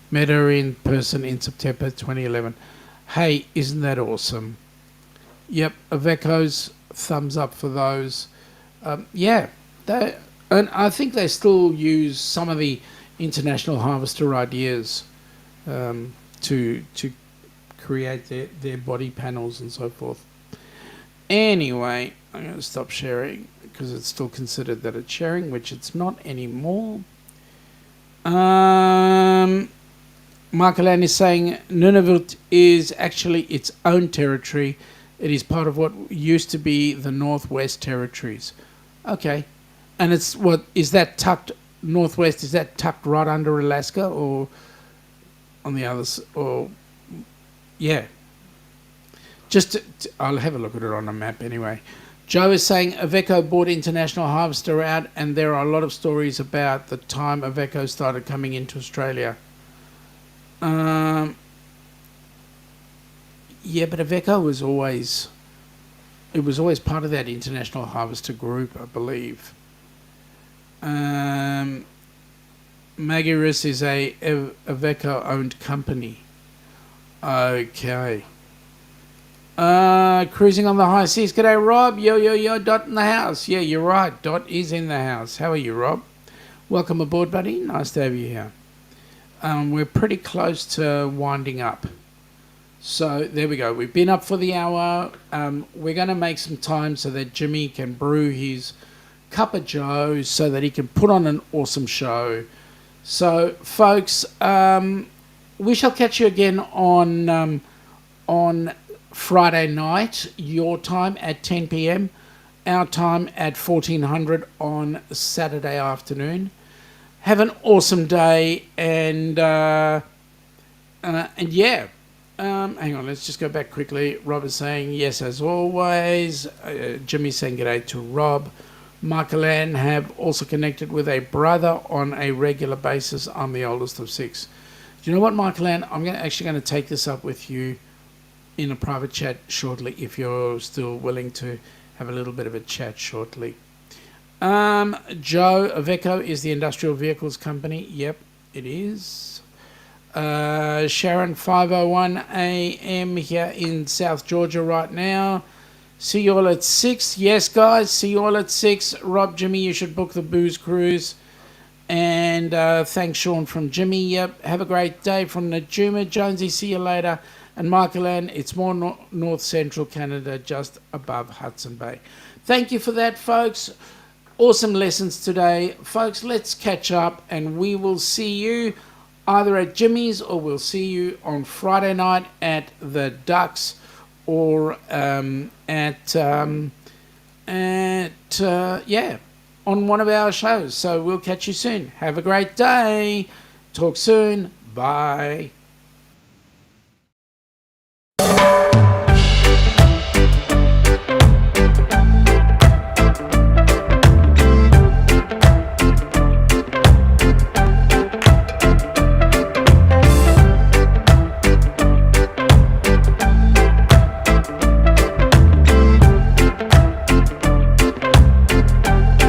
Met her in person in September 2011. Hey, isn't that awesome? Yep, Iveco's thumbs up for those. Yeah, and I think they still use some of the International Harvester ideas to create their body panels and so forth. Anyway, I'm going to stop sharing because it's still considered that it's sharing, which it's not anymore. Michael Ann is saying Nunavut is actually its own territory. It is part of what used to be the Northwest Territories. Okay. And it's what is that tucked northwest? Is that tucked right under Alaska or on the others? Or yeah. I'll have a look at it on a map anyway. Joe is saying Iveco bought International Harvester out, and there are a lot of stories about the time Iveco started coming into Australia. Yeah, but Iveco was always part of that International Harvester group, I believe. Magirus is a Iveco-owned company. Okay. Cruising on the high seas. G'day, Rob. Yo. Dot in the house. Yeah, you're right. Dot is in the house. How are you, Rob? Welcome aboard, buddy. Nice to have you here. We're pretty close to winding up. So there we go. We've been up for the hour. We're going to make some time so that Jimmy can brew his cup of joe so that he can put on an awesome show. So, folks, we shall catch you again on Friday night, your time at 10 p.m., our time at 1400 on Saturday afternoon. Have an awesome day, and yeah. Hang on, let's just go back quickly. Rob is saying yes as always. Jimmy saying g'day to Rob. Michael Ann have also connected with a brother on a regular basis. I'm the oldest of 6. Do you know what, Michael Ann? I'm actually going to take this up with you in a private chat shortly, if you're still willing to have a little bit of a chat shortly. Joe Aveco is the Industrial Vehicles Company. Yep, it is. Sharon, 5:01 a.m. here in South Georgia right now. See you all at 6. Yes, guys, see you all at 6. Rob, Jimmy, you should book the booze cruise. And thanks, Sean, from Jimmy. Yep, have a great day from Najuma. Jonesy, see you later. And Michael Ann, it's more north central Canada, just above Hudson Bay. Thank you for that, folks. Awesome lessons today. Folks, let's catch up, and we will see you either at Jimmy's, or we'll see you on Friday night at the Ducks, or on one of our shows. So we'll catch you soon. Have a great day. Talk soon. Bye.